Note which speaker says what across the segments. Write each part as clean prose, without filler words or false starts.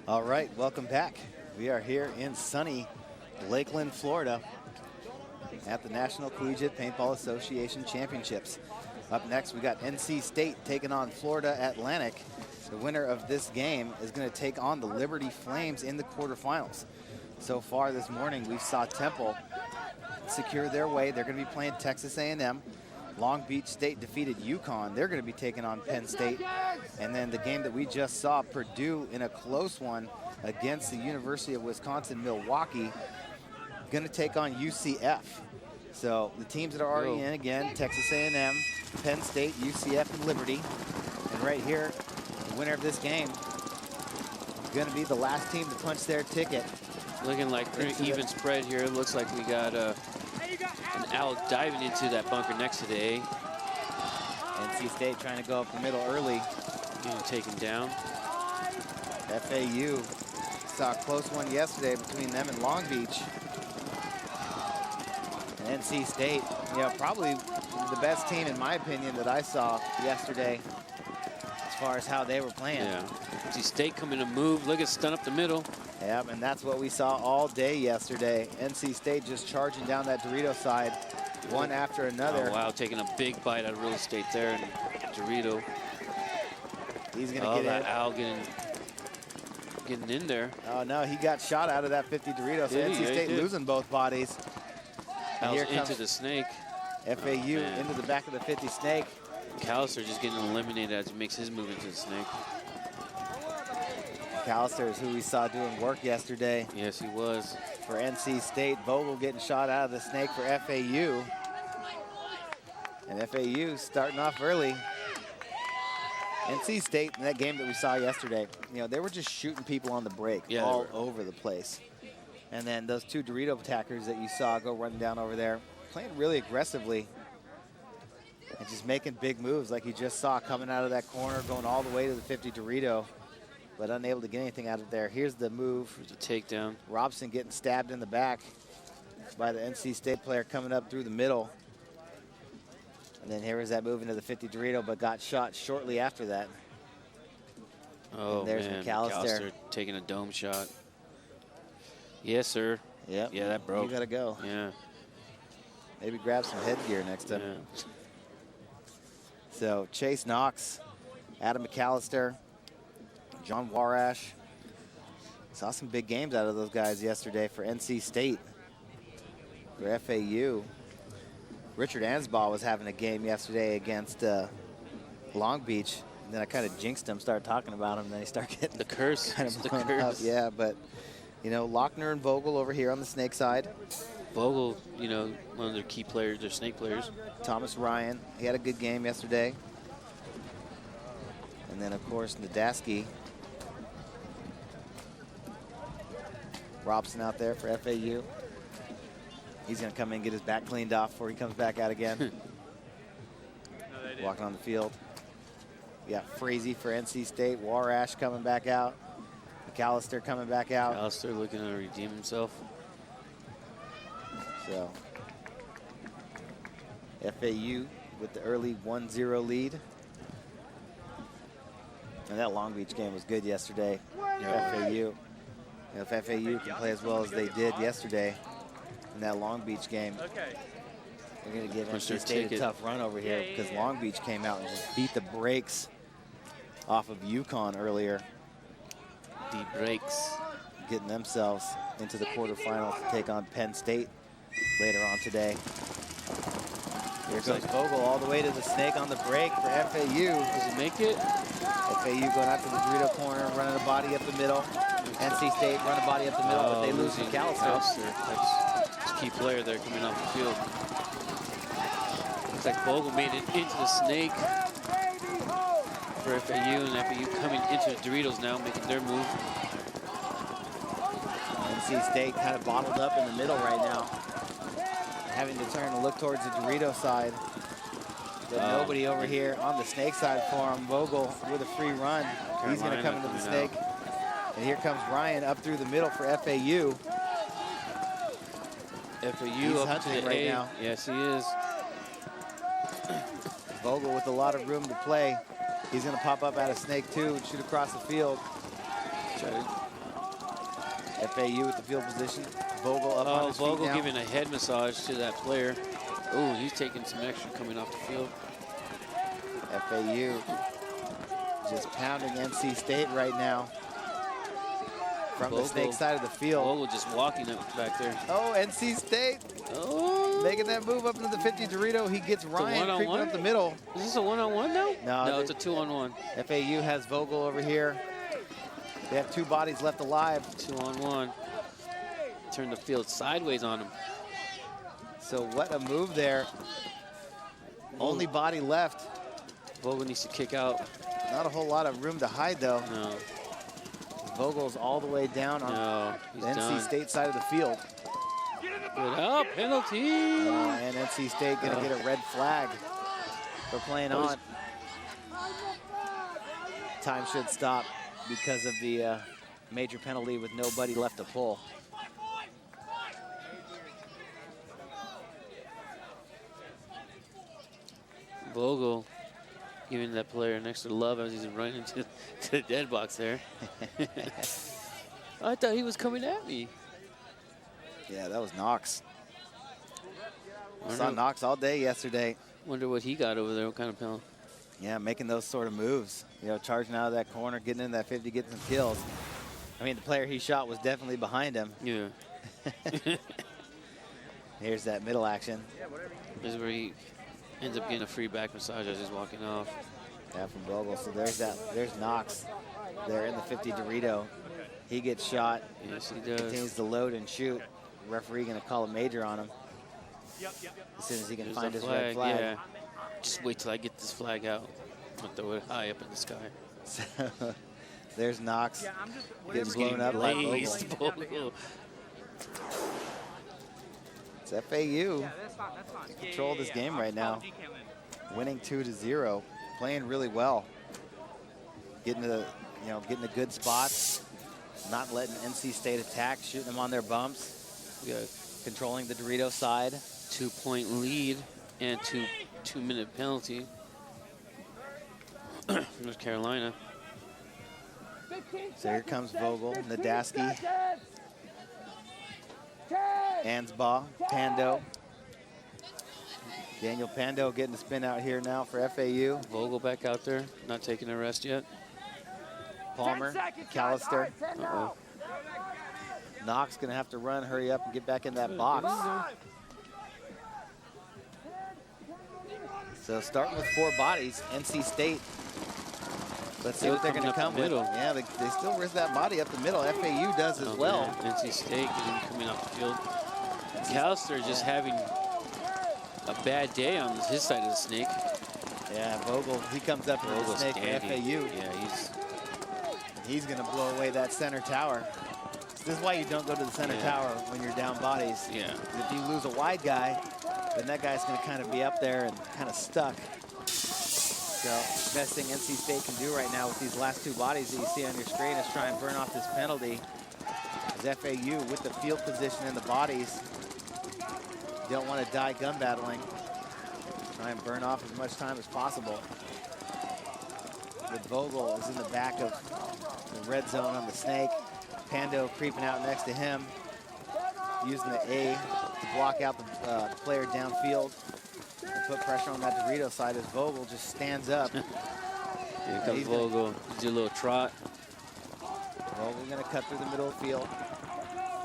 Speaker 1: All right, welcome back. We are here in sunny Lakeland, Florida at the National Collegiate Paintball Association Championships. Up next, we got NC State taking on Florida Atlantic. The winner of this game is going to take on the Liberty Flames in the quarterfinals. So far this morning, we saw Temple secure their way. They're going to be playing Texas A&M. Long Beach State defeated UConn. They're going to be taking on Penn State. And then the game that we just saw, Purdue in a close one against the University of Wisconsin-Milwaukee, going to take on UCF. So the teams that are already in, again, Texas A&M, Penn State, UCF, and Liberty. And right here, the winner of this game is going to be the last team to punch their ticket.
Speaker 2: Looking like pretty even spread here. It looks like we got an Owl diving into that bunker next to the A.
Speaker 1: NC State trying to go up the middle early.
Speaker 2: Getting taken down.
Speaker 1: FAU saw a close one yesterday between them and Long Beach. And NC State, probably the best team in my opinion that I saw yesterday as far as how they were playing.
Speaker 2: Yeah. NC State coming to move. Look at stun up the middle.
Speaker 1: Yeah, and that's what we saw all day yesterday. NC State just charging down that Dorito side, one after another.
Speaker 2: Oh, wow, taking a big bite out of real estate there, and Dorito.
Speaker 1: He's going to get in.
Speaker 2: Owl getting in there.
Speaker 1: Oh, no, he got shot out of that 50 Dorito, so NC State losing both bodies.
Speaker 2: And here comes into the snake.
Speaker 1: FAU into the back of the 50 snake.
Speaker 2: McAllister just getting eliminated as he makes his move into the snake.
Speaker 1: McAllister is who we saw doing work yesterday.
Speaker 2: Yes, he was.
Speaker 1: For NC State, Vogel getting shot out of the snake for FAU. And FAU starting off early. NC State, in that game that we saw yesterday, they were just shooting people on the break all over the place. And then those two Dorito attackers that you saw go running down over there, playing really aggressively and just making big moves like you just saw coming out of that corner, going all the way to the 50 Dorito, but unable to get anything out of there. Here's the move.
Speaker 2: Here's the takedown.
Speaker 1: Robson getting stabbed in the back by the NC State player coming up through the middle. And then here was that move into the 50 Dorito, but got shot shortly after that.
Speaker 2: Oh,
Speaker 1: and there's
Speaker 2: man.
Speaker 1: McAllister
Speaker 2: taking a dome shot. Yes, sir.
Speaker 1: Yep.
Speaker 2: Yeah, that broke.
Speaker 1: You got to go.
Speaker 2: Yeah.
Speaker 1: Maybe grab some headgear next time.
Speaker 2: Yeah.
Speaker 1: So Chase Knox, Adam McAllister, John Warash. Saw some big games out of those guys yesterday for NC State. For FAU, Richard Ansbaugh was having a game yesterday against Long Beach. And then I kind of jinxed him, started talking about him, and then he started getting
Speaker 2: the curse.
Speaker 1: Kind of blown up. Yeah, but Lochner and Vogel over here on the snake side.
Speaker 2: Vogel, one of their key players, their snake players.
Speaker 1: Thomas Ryan, he had a good game yesterday. And then, of course, Nadasky. Robson out there for FAU. He's going to come in and get his back cleaned off before he comes back out again. Walking on the field. We got Frazee for NC State. Warash coming back out. McAllister coming back out.
Speaker 2: McAllister looking to redeem himself.
Speaker 1: So, FAU with the early 1-0 lead. And that Long Beach game was good yesterday for FAU. If FAU can play as well as they did yesterday in that Long Beach game, they're going to give NC State a tough run over here because Long Beach came out and just beat the brakes off of UConn earlier.
Speaker 2: Deep breaks.
Speaker 1: Getting themselves into the quarterfinals to take on Penn State later on today. Here goes Vogel all the way to the snake on the break for FAU.
Speaker 2: Does he make it?
Speaker 1: FAU going out to the Dorito corner, running a body up the middle. NC State run a body up the middle, but they lose McAllister.
Speaker 2: That's a key player there coming off the field. Looks like Vogel made it into the snake for FAU, and FAU coming into the Doritos now, making their move.
Speaker 1: NC State kind of bottled up in the middle right now, having to turn and look towards the Dorito side. But nobody over here on the snake side for him. Vogel with a free run. He's going to come into the snake. And here comes Ryan up through the middle for FAU.
Speaker 2: FAU up to the
Speaker 1: right now.
Speaker 2: Yes, he is.
Speaker 1: Vogel with a lot of room to play. He's going to pop up out of snake two and shoot across the field. FAU with the field position. Vogel up on his feet
Speaker 2: Vogel
Speaker 1: now.
Speaker 2: giving a head massage to that player. Oh, he's taking some extra coming off the field.
Speaker 1: FAU just pounding NC State right now from the snake side of the field.
Speaker 2: Vogel just walking up back there.
Speaker 1: Oh, NC State making that move up into the 50 Dorito. He gets Ryan creeping up the middle.
Speaker 2: Is this a one-on-one now?
Speaker 1: No,
Speaker 2: it's a 2-on-1.
Speaker 1: FAU has Vogel over here. They have 2 bodies left alive.
Speaker 2: 2-on-1. Turn the field sideways on him.
Speaker 1: So what a move there. Only body left.
Speaker 2: Vogel needs to kick out.
Speaker 1: Not a whole lot of room to hide, though.
Speaker 2: No.
Speaker 1: Vogel's all the way down on the NC State side of the field.
Speaker 2: Good penalty.
Speaker 1: And NC State going to get a red flag for playing on. Time should stop because of the major penalty with nobody left to pull.
Speaker 2: Vogel giving that player an extra love as he's running into the dead box there. I thought he was coming at me.
Speaker 1: Yeah, that was Knox. Saw Knox all day yesterday.
Speaker 2: Wonder what he got over there, what kind of penalty.
Speaker 1: Yeah, making those sort of moves. You know, charging out of that corner, getting in that 50, getting some kills. I mean, the player he shot was definitely behind him.
Speaker 2: Yeah.
Speaker 1: Here's that middle action.
Speaker 2: This is where he ends up getting a free back massage as he's walking off.
Speaker 1: Yeah, from Vogel. So there's Knox there in the 50 Dorito. He gets shot.
Speaker 2: Yes, he does.
Speaker 1: Continues to load and shoot. Referee going to call a major on him. As soon as he can find his red flag.
Speaker 2: Yeah. Just wait till I get this flag out. I'm gonna throw it high up in the sky.
Speaker 1: So, there's Knox getting blown up by Vogel. It's FAU. Control this game right now. Winning 2-0. Playing really well. Getting to getting to good spots. Not letting NC State attack, shooting them on their bumps.
Speaker 2: Yeah.
Speaker 1: Controlling the Dorito side.
Speaker 2: 2-point lead and 2-minute penalty. North Carolina.
Speaker 1: So here comes Vogel, Nadaski, Ansbaugh, Pando. Daniel Pando getting the spin out here now for FAU.
Speaker 2: Vogel back out there, not taking a rest yet.
Speaker 1: Palmer, McAllister. Knox gonna have to run, hurry up, and get back in that box. So starting with 4 bodies, NC State. Let's see what they're going to come with. Yeah, they still risk that body up the middle. FAU does as well.
Speaker 2: Man. NC State coming off the field. McAllister just having a bad day on his side of the snake.
Speaker 1: Yeah, Vogel, he comes up with the snake for FAU.
Speaker 2: Yeah,
Speaker 1: he's going to blow away that center tower. This is why you don't go to the center tower when you're down bodies.
Speaker 2: Yeah.
Speaker 1: If you lose a wide guy, then that guy's going to kind of be up there and kind of stuck. So best thing NC State can do right now with these last 2 bodies that you see on your screen is try and burn off this penalty. As FAU with the field position and the bodies, don't want to die gun battling. Try and burn off as much time as possible. But Vogel is in the back of the red zone on the snake. Pando creeping out next to him, using the A to block out the player downfield and put pressure on that Dorito side as Vogel just stands up.
Speaker 2: Here comes Vogel. He's a little trot.
Speaker 1: Vogel gonna cut through the middle of the field.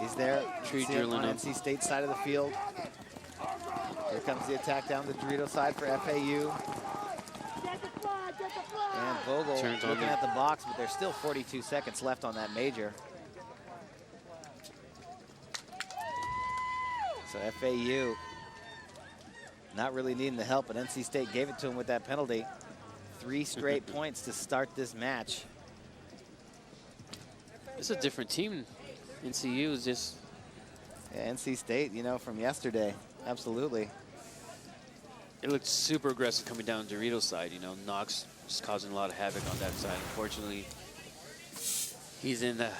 Speaker 1: He's there.
Speaker 2: Tree drilling
Speaker 1: on NC State side of the field. Here comes the attack down the Dorito side for FAU. And Vogel looking at the box, but there's still 42 seconds left on that major. So FAU not really needing the help, but NC State gave it to him with that penalty. 3 straight points to start this match.
Speaker 2: It's a different team. NCU is just...
Speaker 1: Yeah, NC State, you know, from yesterday. Absolutely.
Speaker 2: It looked super aggressive coming down Dorito's side. You know, Knox just causing a lot of havoc on that side. Unfortunately, he's in the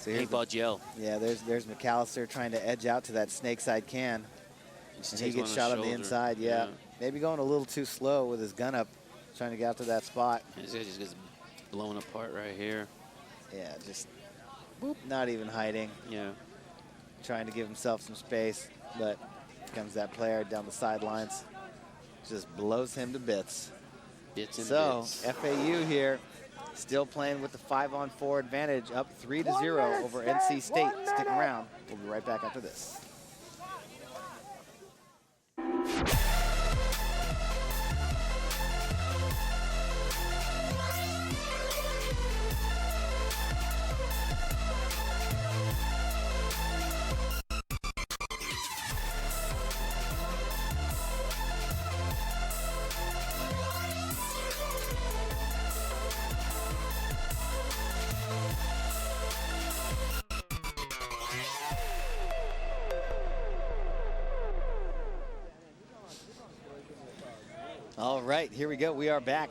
Speaker 2: paintball jail.
Speaker 1: Yeah, there's McAllister trying to edge out to that snake side can. And he gets shot on the inside, yeah. Maybe going a little too slow with his gun up, trying to get out to that spot.
Speaker 2: This guy just gets blown apart right here.
Speaker 1: Yeah, just Boop, not even hiding.
Speaker 2: Yeah.
Speaker 1: Trying to give himself some space, but comes that player down the sidelines. Just blows him to bits.
Speaker 2: Bits and
Speaker 1: so,
Speaker 2: bits.
Speaker 1: FAU here, still playing with the 5-on-4 advantage, up 3-0 over NC State. Stick around. We'll be right back after this. All right, here we go. We are back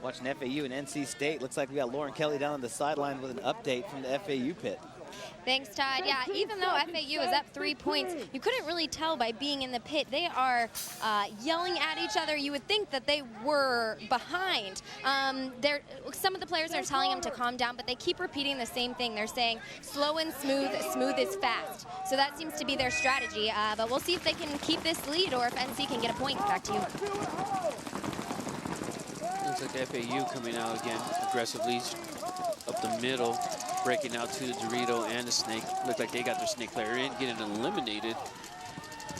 Speaker 1: watching FAU and NC State. Looks like we got Lauren Kelly down on the sideline with an update from the FAU pit.
Speaker 3: Thanks, Todd. Yeah, even though FAU is up 3 points, you couldn't really tell by being in the pit. They are yelling at each other. You would think that they were behind. Some of the players are telling them to calm down, but they keep repeating the same thing. They're saying slow and smooth, smooth is fast. So that seems to be their strategy. But we'll see if they can keep this lead or if NC can get a point. Back to you.
Speaker 2: Looks like FAU coming out again aggressively up the middle, breaking out to the Dorito and the Snake. Looked like they got their Snake player in, getting eliminated.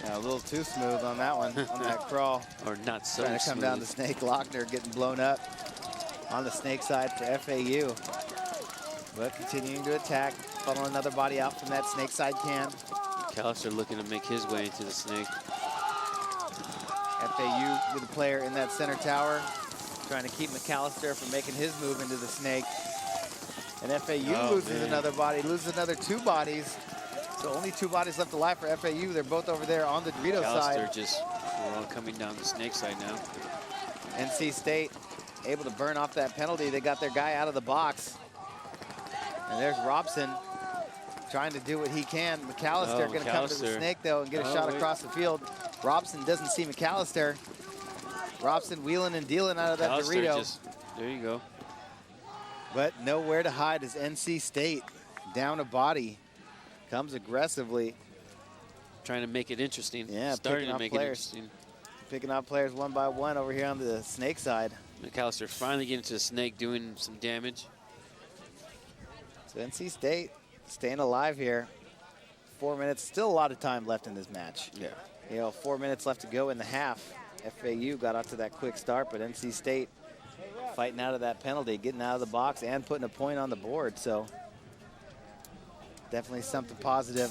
Speaker 1: Yeah, a little too smooth on that one, on that crawl.
Speaker 2: Or not so
Speaker 1: Trying to come down to Snake. Lochner getting blown up on the Snake side for FAU. But continuing to attack, funnel another body out from that Snake side can.
Speaker 2: McAllister looking to make his way into the Snake.
Speaker 1: FAU with a player in that center tower, trying to keep McAllister from making his move into the Snake. And FAU loses another body, loses another 2 bodies. So only 2 bodies left alive for FAU. They're both over there on the Dorito side.
Speaker 2: We're all coming down the Snake side now.
Speaker 1: NC State able to burn off that penalty. They got their guy out of the box. And there's Robson trying to do what he can. McAllister going to come to the Snake, though, and get a shot across the field. Robson doesn't see McAllister. Robson wheeling and dealing out of that Dorito.
Speaker 2: There you go.
Speaker 1: But nowhere to hide is NC State. Down a body. Comes aggressively.
Speaker 2: Trying to make it interesting.
Speaker 1: Yeah,
Speaker 2: starting to make it interesting.
Speaker 1: Picking out players one by one over here on the Snake side.
Speaker 2: McAllister finally getting to the Snake, doing some damage.
Speaker 1: So NC State staying alive here. 4 minutes, still a lot of time left in this match.
Speaker 2: Yeah.
Speaker 1: You know, 4 minutes left to go in the half. FAU got off to that quick start, but NC State fighting out of that penalty, getting out of the box and putting a point on the board. So definitely something positive,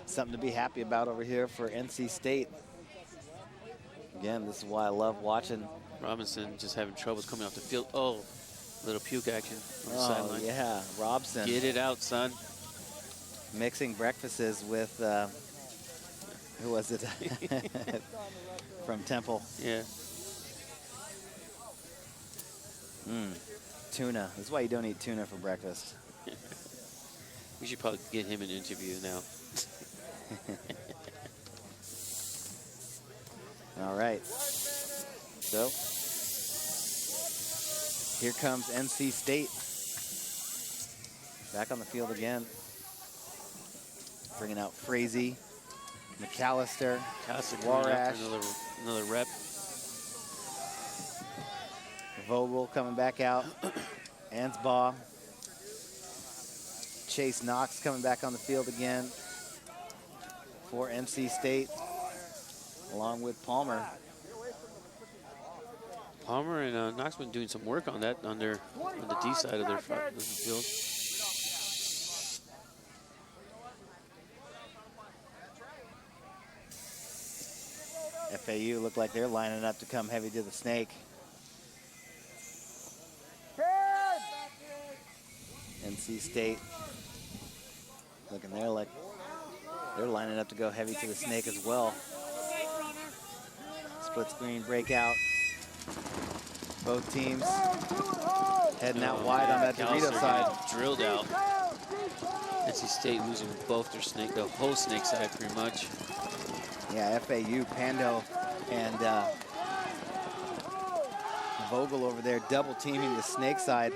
Speaker 1: something to be happy about over here for NC State. Again, this is why I love watching.
Speaker 2: Robinson just having troubles coming off the field. Oh, little puke action on the sideline.
Speaker 1: Yeah, Robson.
Speaker 2: Get it out, son.
Speaker 1: Mixing breakfasts with, who was it? From Temple.
Speaker 2: Yeah.
Speaker 1: Tuna. That's why you don't eat tuna for breakfast.
Speaker 2: We should probably get him an interview now.
Speaker 1: All right. So, here comes NC State. Back on the field again. Bringing out Frazee, McAllister, Warash.
Speaker 2: Another rep.
Speaker 1: Vogel coming back out. Ansbaugh. Chase Knox coming back on the field again for NC State, along with Palmer.
Speaker 2: Palmer and Knox been doing some work on that on the D side of their field.
Speaker 1: FAU look like they're lining up to come heavy to the Snake. NC State looking there like they're lining up to go heavy to the Snake as well. Split screen breakout. Both teams heading out wide on that Dorito side.
Speaker 2: Drilled out. NC State losing both their Snake, the whole Snake side pretty much.
Speaker 1: Yeah, FAU, Pando, and Vogel over there double teaming the Snake side.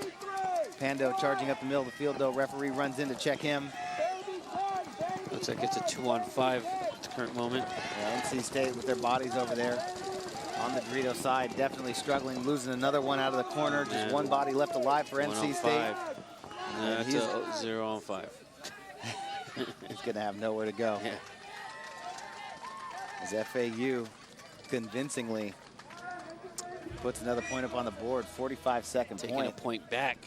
Speaker 1: Pando charging up the middle of the field, though. Referee runs in to check him.
Speaker 2: Looks like it's a 2-on-5 at the current moment.
Speaker 1: Yeah, NC State with their bodies over there on the Dorito side, definitely struggling, losing another one out of the corner. Just one body left alive for NC State.
Speaker 2: That's a 0-on-5.
Speaker 1: He's going to have nowhere to go.
Speaker 2: Yeah.
Speaker 1: As FAU convincingly puts another point up on the board, 45-second point.
Speaker 2: Taking a point back.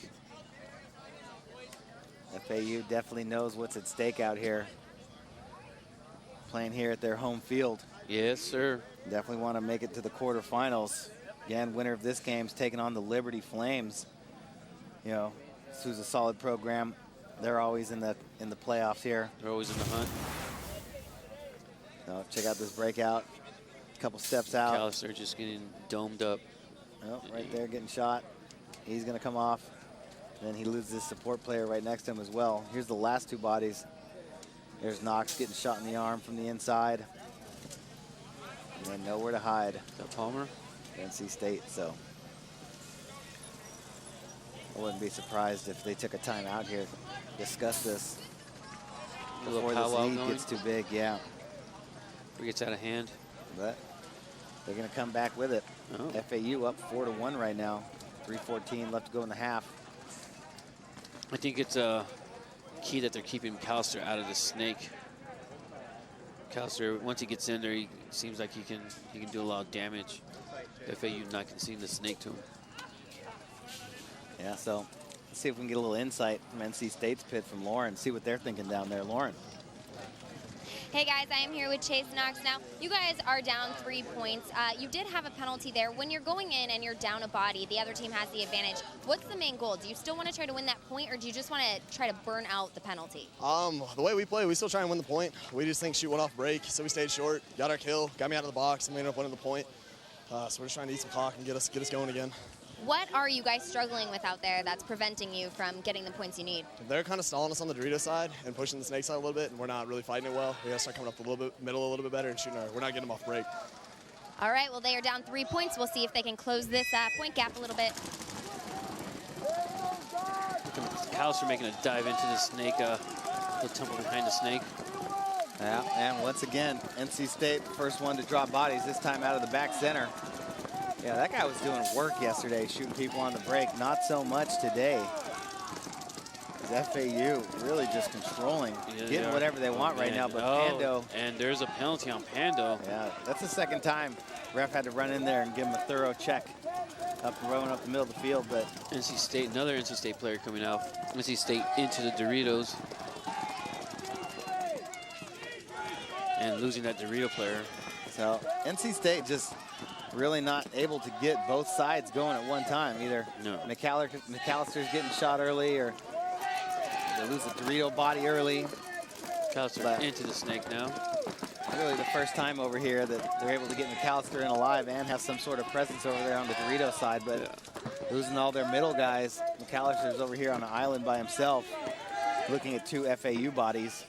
Speaker 1: FAU definitely knows what's at stake out here. Playing here at their home field.
Speaker 2: Yes, sir.
Speaker 1: Definitely want to make it to the quarterfinals. Again, winner of this game's taking on the Liberty Flames. You know, this was a solid program. They're always in the playoffs here.
Speaker 2: They're always in the hunt.
Speaker 1: So check out this breakout. A couple steps out.
Speaker 2: McAllister just getting domed up.
Speaker 1: Oh, right there getting shot. He's going to come off. Then he loses his support player right next to him as well. Here's the last two bodies. There's Knox getting shot in the arm from the inside. And then nowhere to hide.
Speaker 2: Is that Palmer?
Speaker 1: NC State, so. I wouldn't be surprised if they took a timeout here to discuss this before this lead gets too big, yeah.
Speaker 2: It gets out of hand.
Speaker 1: But they're going to come back with it.
Speaker 2: Oh.
Speaker 1: FAU up 4-1 right now. 3:14 left to go in the half.
Speaker 2: I think it's key that they're keeping McAllister out of the snake. McAllister, once he gets in there, he seems like he can do a lot of damage. FAU not conceding the snake to him.
Speaker 1: Yeah, so let's see if we can get a little insight from NC State's pit from Lauren, see what they're thinking down there. Lauren.
Speaker 3: Hey guys, I am here with Chase Knox. Now, you guys are down 3 points. You did have a penalty there. When you're going in and you're down a body, the other team has the advantage. What's the main goal? Do you still want to try to win that point, or do you just want to try to burn out the penalty?
Speaker 4: The way we play, we still try and win the point. We just think she went off break, so we stayed short, got our kill, got me out of the box, and we ended up winning the point. So we're just trying to eat some clock and get us going again.
Speaker 3: What are you guys struggling with out there that's preventing you from getting the points you need?
Speaker 4: They're kind of stalling us on the Dorito side and pushing the snake side a little bit, and we're not really fighting it well. We got to start coming up middle a little bit better and shooting we're not getting them off break.
Speaker 3: All right, well, they are down 3 points. We'll see if they can close this point gap a little bit.
Speaker 2: McAllister making a dive into the snake, the tumble behind the snake.
Speaker 1: Yeah, and once again, NC State, first one to drop bodies, this time out of the back center. Yeah, that guy was doing work yesterday, shooting people on the break. Not so much today. FAU really just controlling, getting whatever they want right now. But Pando.
Speaker 2: And there's a penalty on Pando.
Speaker 1: Yeah, that's the second time ref had to run in there and give him a thorough check rolling up the middle of the field. But
Speaker 2: NC State, another NC State player coming out. NC State into the Doritos. And losing that Dorito player.
Speaker 1: So NC State just really not able to get both sides going at one time. Either McAllister's getting shot early, or they lose the Dorito body early.
Speaker 2: McAllister into the snake now.
Speaker 1: Really the first time over here that they're able to get McAllister in alive and have some sort of presence over there on the Dorito side, but losing all their middle guys. McAllister's over here on an island by himself, looking at two FAU bodies.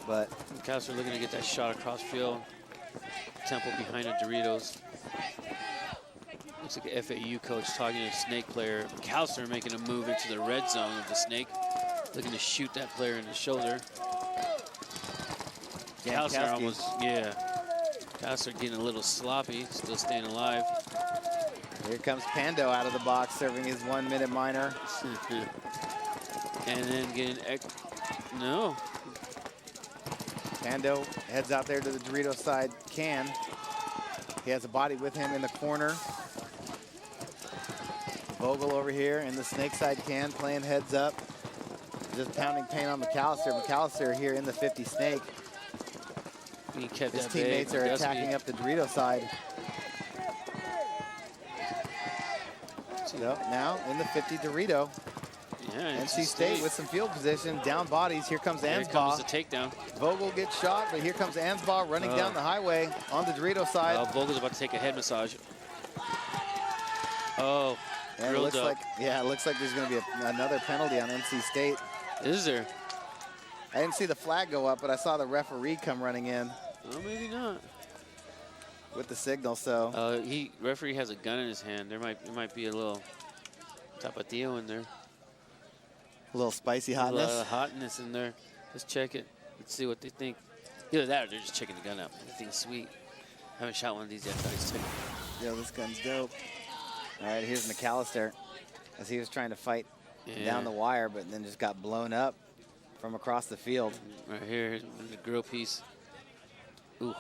Speaker 1: But
Speaker 2: McAllister looking to get that shot across field. Temple behind the Doritos. Looks like a FAU coach talking to a snake player. McAllister making a move into the red zone of the snake. Looking to shoot that player in the shoulder. McAllister almost, McAllister getting a little sloppy, still staying alive.
Speaker 1: Here comes Pando out of the box, serving his 1 minute minor.
Speaker 2: And then getting, no.
Speaker 1: Pando heads out there to the Dorito side can. He has a body with him in the corner. Vogel over here in the snake side can, playing heads up. Just pounding pain on McAllister. McAllister here in the 50 snake. His teammates are attacking up the Dorito side. So now in the 50 Dorito.
Speaker 2: Yeah,
Speaker 1: NC State with some field position, down bodies. Here comes Ansbaugh.
Speaker 2: Here comes the takedown.
Speaker 1: Vogel gets shot, but here comes Ansbaugh running down the highway on the Dorito side.
Speaker 2: Vogel's about to take a head massage. Oh,
Speaker 1: and it looks like, it looks like there's going to be another penalty on NC State.
Speaker 2: Is there?
Speaker 1: I didn't see the flag go up, but I saw the referee come running in.
Speaker 2: Oh, maybe not.
Speaker 1: With the signal, so.
Speaker 2: Referee has a gun in his hand. There might be a little Tapatio in there.
Speaker 1: A little spicy
Speaker 2: A
Speaker 1: hotness.
Speaker 2: lot of hotness in there. Let's check it. Let's see what they think. Either that or they're just checking the gun out. I think it's sweet. I haven't shot one of these yet. It's
Speaker 1: Yo, this gun's dope. All right, here's McAllister as he was trying to fight down the wire, but then just got blown up from across the field.
Speaker 2: Right here, the grill piece. Ooh.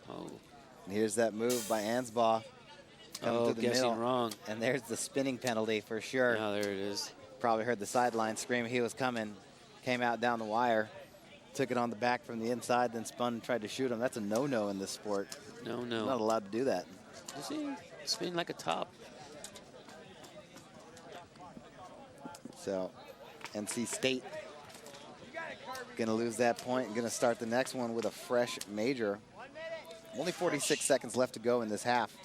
Speaker 2: Oh.
Speaker 1: And here's that move by Ansbaugh. Coming through the
Speaker 2: guessing
Speaker 1: middle.
Speaker 2: wrong.
Speaker 1: And there's the spinning penalty for sure.
Speaker 2: Now there it is.
Speaker 1: Probably heard the sideline scream he was coming. Came out down the wire. Took it on the back from the inside, then spun and tried to shoot him. That's a no-no in this sport.
Speaker 2: No.
Speaker 1: Not allowed to do that.
Speaker 2: You see, spin like a top.
Speaker 1: So, NC State gonna lose that point and gonna start the next one with a fresh major. Only 46 seconds left to go in this half.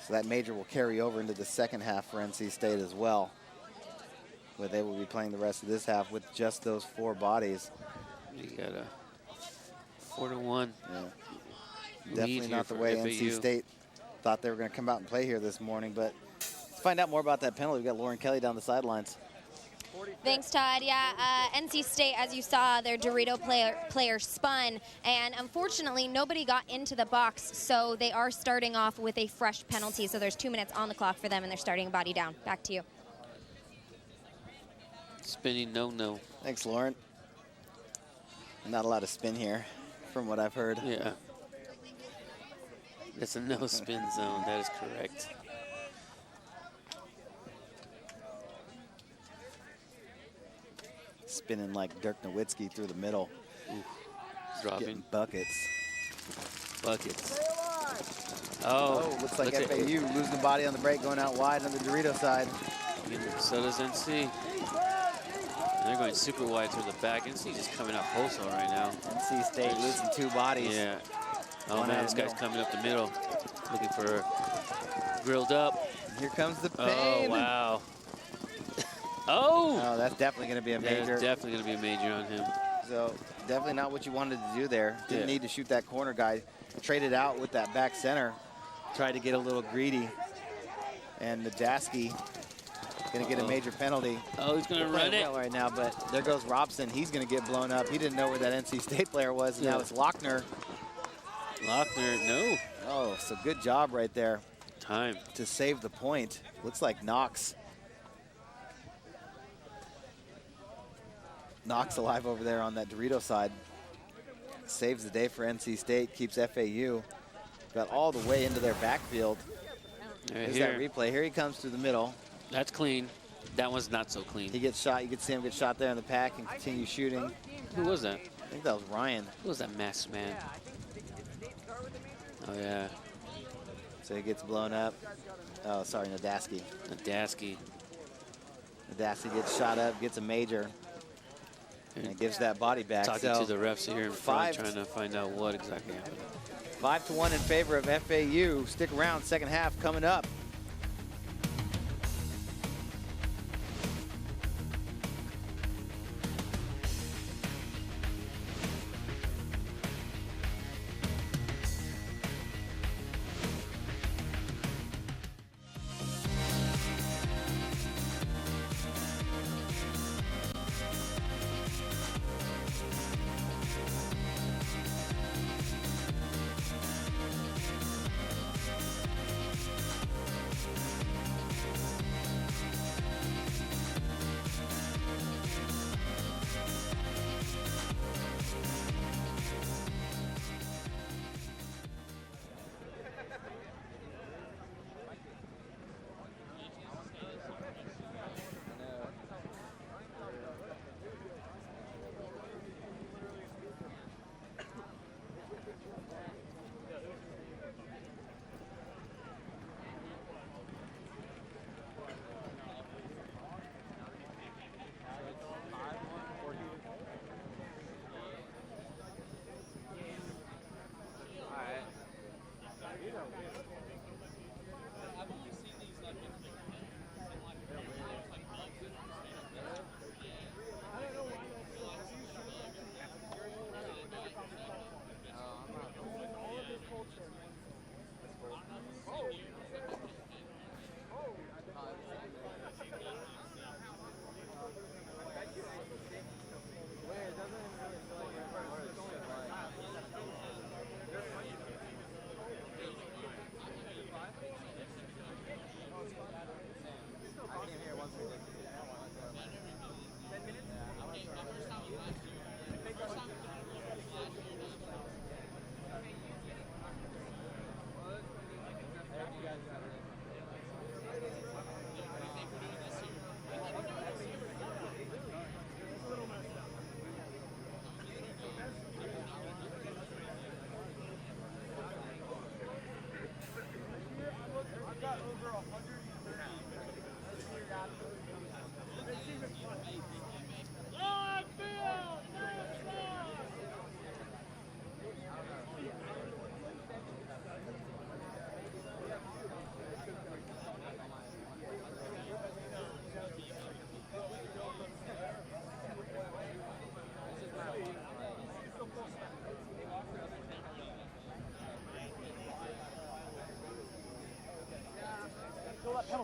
Speaker 1: So that major will carry over into the second half for NC State as well, where they will be playing the rest of this half with just those 4 bodies.
Speaker 2: You got a 4-1.
Speaker 1: Yeah. Definitely not the way NC State thought they were going to come out and play here this morning. But let's find out more about that penalty. We've got Lauren Kelly down the sidelines.
Speaker 3: Thanks, Todd. Yeah, NC State, as you saw, their Dorito player spun, and unfortunately, nobody got into the box, so they are starting off with a fresh penalty. So there's 2 minutes on the clock for them, and they're starting body down. Back to you.
Speaker 2: Spinning no.
Speaker 1: Thanks, Lauren. Not a lot of spin here, from what I've heard.
Speaker 2: Yeah. It's a no spin zone. That is correct.
Speaker 1: Spinning like Dirk Nowitzki through the middle.
Speaker 2: Ooh. Dropping.
Speaker 1: Getting buckets.
Speaker 2: Buckets. Oh,
Speaker 1: looks like FAU losing the body on the break, going out wide on the Dorito side.
Speaker 2: So does NC. They're going super wide through the back. NC just coming up wholesale right now.
Speaker 1: NC State losing 2 bodies.
Speaker 2: Yeah. Oh,
Speaker 1: One
Speaker 2: man,
Speaker 1: out
Speaker 2: this
Speaker 1: of the
Speaker 2: guy's
Speaker 1: middle.
Speaker 2: coming up the middle. Looking for grilled up.
Speaker 1: Here comes the pain.
Speaker 2: Oh, wow. Oh!
Speaker 1: Oh, that's definitely going to be a major.
Speaker 2: There's definitely going to be a major on him.
Speaker 1: So definitely not what you wanted to do there. Didn't
Speaker 2: Yeah.
Speaker 1: need to shoot that corner guy. Traded out with that back center. Tried to get a little greedy. And Nadaski going to get a major penalty.
Speaker 2: Oh, he's going to run it.
Speaker 1: Well right now, but there goes Robson. He's going to get blown up. He didn't know where that NC State player was. And now it's Lochner.
Speaker 2: Lochner, no.
Speaker 1: Oh, so good job right there
Speaker 2: Time.
Speaker 1: to save the point. Looks like Knox. Knox alive over there on that Dorito side. Saves the day for NC State, keeps FAU. Got all the way into their backfield. Here's that replay. Here he comes through the middle.
Speaker 2: That's clean. That one's not so clean.
Speaker 1: He gets shot. You can see him get shot there in the pack and continue shooting.
Speaker 2: Who was that?
Speaker 1: I think that was Ryan.
Speaker 2: Who was that masked man? Oh, yeah.
Speaker 1: So he gets blown up. Oh, sorry, Nadaski.
Speaker 2: Nadaski.
Speaker 1: Nadaski gets shot up, gets a major. And gives that body back.
Speaker 2: Talking
Speaker 1: so
Speaker 2: to the refs here in front, trying to find out what exactly happened.
Speaker 1: 5-1 in favor of FAU. Stick around, second half coming up.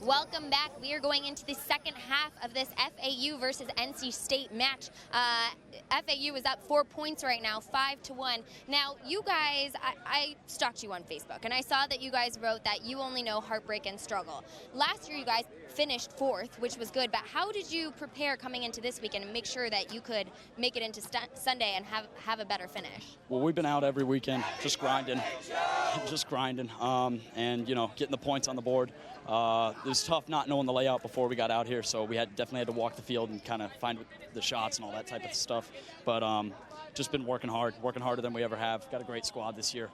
Speaker 3: Welcome back. We are going into the second half of this FAU versus NC State match. FAU is up 4 points right now, 5-1. Now, you guys, I stalked you on Facebook, and I saw that you guys wrote that you only know heartbreak and struggle. Last year, you guys finished 4th, which was good, but how did you prepare coming into this weekend and make sure that you could make it into Sunday and have a better finish?
Speaker 5: Well, we've been out every weekend, just grinding, and, you know, getting the points on the board. It was tough not knowing the layout before we got out here, so we definitely had to walk the field and kind of find the shots and all that type of stuff. But just been working harder than we ever have. Got a great squad this year.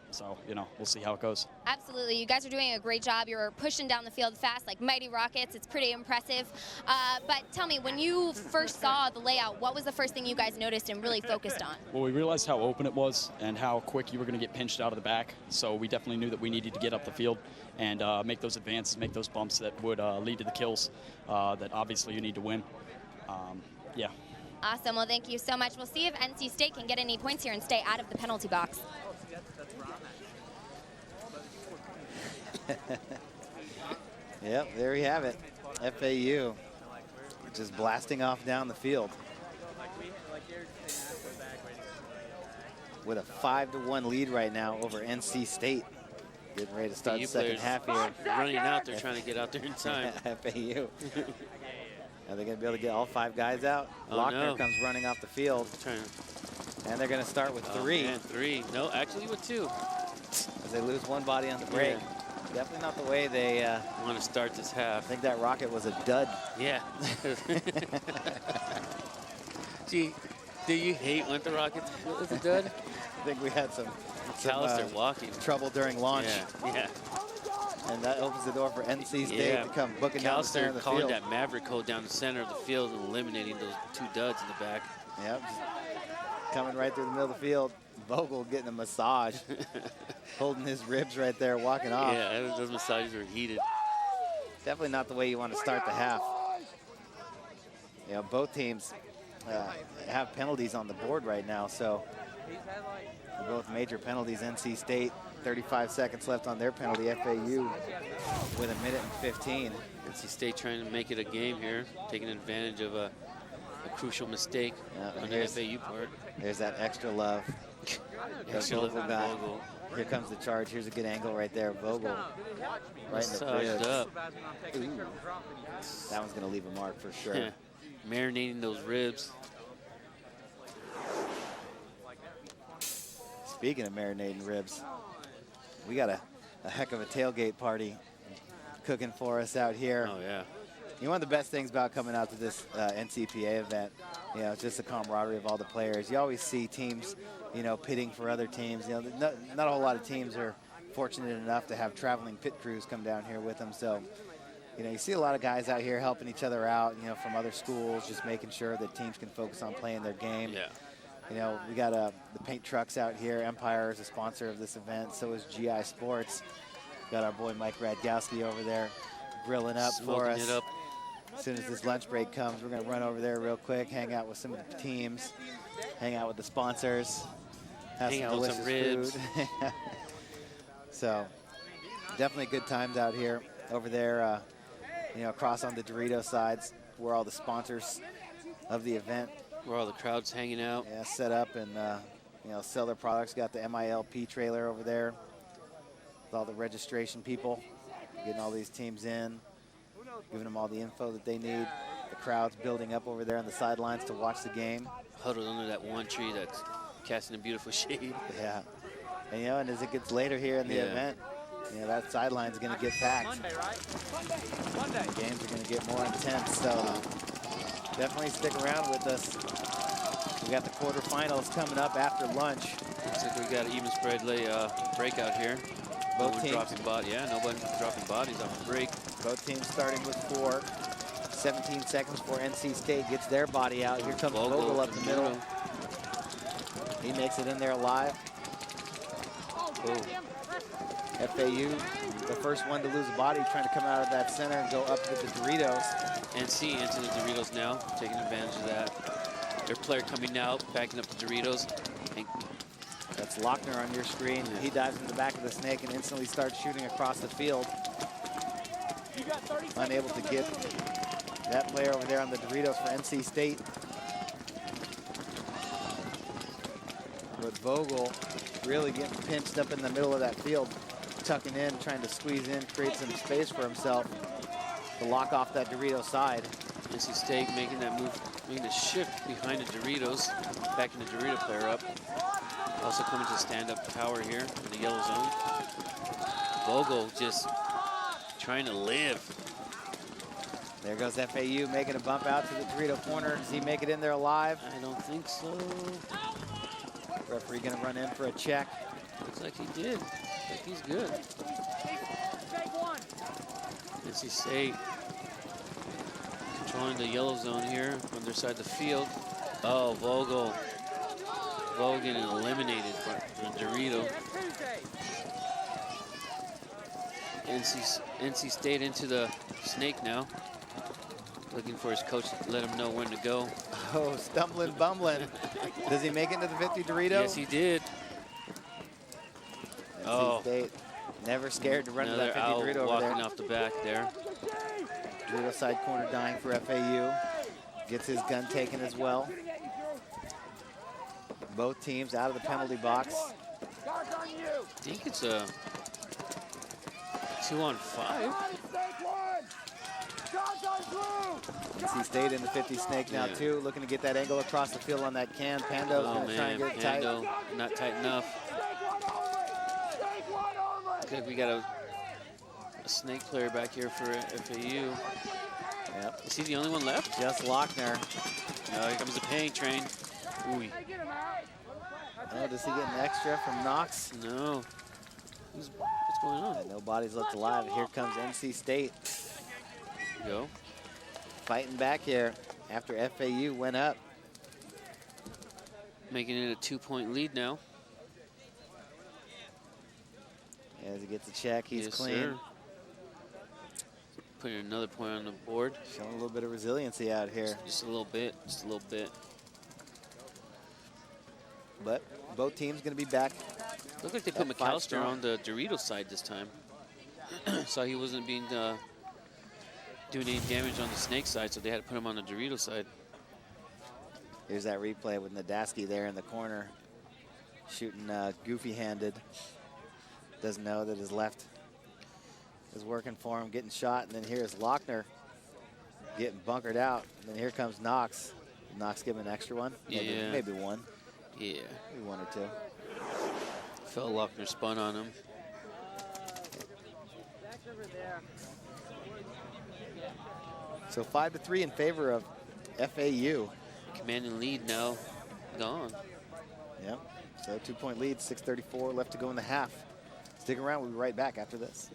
Speaker 5: So, you know, we'll see how it goes.
Speaker 3: Absolutely. You guys are doing a great job. You're pushing down the field fast like mighty rockets. It's pretty impressive. But tell me, when you first saw the layout, what was the first thing you guys noticed and really focused on?
Speaker 5: Well, we realized how open it was and how quick you were going to get pinched out of the back. So we definitely knew that we needed to get up the field and make those advances, make those bumps that would lead to the kills that obviously you need to win. Yeah.
Speaker 3: Awesome. Well, thank you so much. We'll see if NC State can get any points here and stay out of the penalty box.
Speaker 1: Yep, there you have it. FAU just blasting off down the field with a 5-1 lead right now over NC State. Getting ready to start the second half here.
Speaker 2: Running out there, trying to get out there in time.
Speaker 1: FAU. Are they going to be able to get all 5 guys out? Lochner comes running off the field. And they're going to start with 3.
Speaker 2: Man, 3. No, actually with 2.
Speaker 1: As they lose 1 body on the break.
Speaker 2: Yeah.
Speaker 1: Definitely not the way they
Speaker 2: want to start this half.
Speaker 1: I think that rocket was a dud.
Speaker 2: Yeah. Gee, do you hate when the rocket was a dud?
Speaker 1: I think we had some
Speaker 2: walking
Speaker 1: trouble during launch.
Speaker 2: Yeah.
Speaker 1: And that opens the door for NC State to come booking down the center of the
Speaker 2: calling
Speaker 1: field.
Speaker 2: that Maverick code down the center of the field and eliminating those 2 duds in the back.
Speaker 1: Yep. Coming right through the middle of the field. Vogel getting a massage. Holding his ribs right there, walking off.
Speaker 2: Yeah, those massages were heated.
Speaker 1: Definitely not the way you want to start the half. You know, both teams have penalties on the board right now, so both major penalties. NC State, 35 seconds left on their penalty. FAU with 1 minute and 15.
Speaker 2: NC State trying to make it a game here, taking advantage of a crucial mistake on the FAU part.
Speaker 1: There's that extra love.
Speaker 2: Extra love from
Speaker 1: guy.
Speaker 2: Vogel.
Speaker 1: Here comes the charge. Here's a good angle right there. Vogel right in the ribs.
Speaker 2: Up.
Speaker 1: That one's going to leave a mark for sure.
Speaker 2: Yeah. Marinating those ribs.
Speaker 1: Speaking of marinating ribs, we got a heck of a tailgate party cooking for us out here.
Speaker 2: Oh, yeah.
Speaker 1: You know, one of the best things about coming out to this NCPA event, you know, just the camaraderie of all the players. You always see teams, you know, pitting for other teams. You know, not a whole lot of teams are fortunate enough to have traveling pit crews come down here with them. So, you know, you see a lot of guys out here helping each other out, you know, from other schools, just making sure that teams can focus on playing their game.
Speaker 2: Yeah.
Speaker 1: You know, we got the paint trucks out here. Empire is a sponsor of this event. So is GI Sports. Got our boy Mike Radgowski over there grilling up for us.
Speaker 2: Smoking it up.
Speaker 1: As soon as this lunch break comes, we're going to run over there real quick, hang out with some of the teams, hang out with the sponsors, have some delicious
Speaker 2: ribs.
Speaker 1: food. So definitely good times out here. Over there, you know, across on the Dorito sides, where all the sponsors of the event.
Speaker 2: Where all the crowd's hanging out.
Speaker 1: Yeah, set up and, you know, sell their products. Got the MILP trailer over there with all the registration people, getting all these teams in, giving them all the info that they need. The crowd's building up over there on the sidelines to watch the game.
Speaker 2: Huddled under that one tree that's casting a beautiful shade.
Speaker 1: Yeah. And, you know, and as it gets later here in the event, you know, that sideline's going to get packed.
Speaker 6: Monday, right? Monday.
Speaker 1: The games are going to get more intense, so definitely stick around with us. We got the quarterfinals coming up after lunch.
Speaker 2: Looks like we got an even spread breakout here.
Speaker 1: Both teams
Speaker 2: dropping bodies. Yeah, nobody dropping bodies on the break.
Speaker 1: Both teams starting with 4. 17 seconds before NC State gets their body out. Here comes Vogel up the middle. He makes it in there alive. Ooh. FAU, the first one to lose a body, trying to come out of that center and go up with the Doritos.
Speaker 2: NC into the Doritos now, taking advantage of that. Their player coming out, backing up the Doritos.
Speaker 1: That's Lochner on your screen. He dives in the back of the snake and instantly starts shooting across the field. unable to get that player over there on the Doritos for NC State. But Vogel really getting pinched up in the middle of that field, tucking in, trying to squeeze in, create some space for himself to lock off that Dorito side.
Speaker 2: NC State making that move, making a shift behind the Doritos, backing the Dorito player up. Also coming to stand-up power here in the yellow zone. Vogel just trying to live.
Speaker 1: There goes FAU making a bump out to the Dorito corner. Does he make it in there alive?
Speaker 2: I don't think so.
Speaker 1: Referee gonna run in for a check.
Speaker 2: Looks like he did. Looks like he's good. NC State controlling the yellow zone here on their side of the field. Oh, Vogel getting eliminated by the Dorito. NC State into the snake now. Looking for his coach to let him know when to go.
Speaker 1: Oh, stumbling, bumbling. Does he make it into the 50 Dorito?
Speaker 2: Yes, he did.
Speaker 1: NC State never scared to run to that 50 Dorito over there.
Speaker 2: Walking off the back there.
Speaker 1: Dorito side corner dying for FAU. Gets his gun taken as well. Both teams out of the penalty box.
Speaker 2: I think it's a 2-on-5.
Speaker 1: NC State in the 50 snake now too, looking to get that angle across the field on that can. Pando's gonna try and get it tight.
Speaker 2: Pando not tight enough. Looks like we got a snake player back here for FAU.
Speaker 1: Yep.
Speaker 2: Is he the only one left?
Speaker 1: Just Lochner.
Speaker 2: No, here comes the pain train. Ooh.
Speaker 1: Oh, does he get an extra from Knox?
Speaker 2: No. What's going on?
Speaker 1: And no bodies left alive. Here comes NC State.
Speaker 2: Go.
Speaker 1: Fighting back here after FAU went up.
Speaker 2: Making it a 2-point lead now.
Speaker 1: As he gets a check, he's clean.
Speaker 2: Sir. Putting another point on the board.
Speaker 1: Showing a little bit of resiliency out here.
Speaker 2: Just a little bit, just a little bit.
Speaker 1: But both teams going to be back.
Speaker 2: Looked like they put McAllister on the Dorito side this time. So he wasn't being doing any damage on the snake side, so they had to put him on the Dorito side.
Speaker 1: Here's that replay with Nadaski there in the corner, shooting goofy-handed. Doesn't know that his left is working for him, getting shot. And then here's Lochner getting bunkered out. And then here comes Knox. Knox give him an extra one? Maybe one.
Speaker 2: Yeah.
Speaker 1: Maybe one or two.
Speaker 2: Felt Lochner spun on him.
Speaker 1: So 5-3 in favor of FAU.
Speaker 2: Commanding lead now gone.
Speaker 1: Yep. So 2-point lead, 6:34 left to go in the half. Stick around, we'll be right back after this.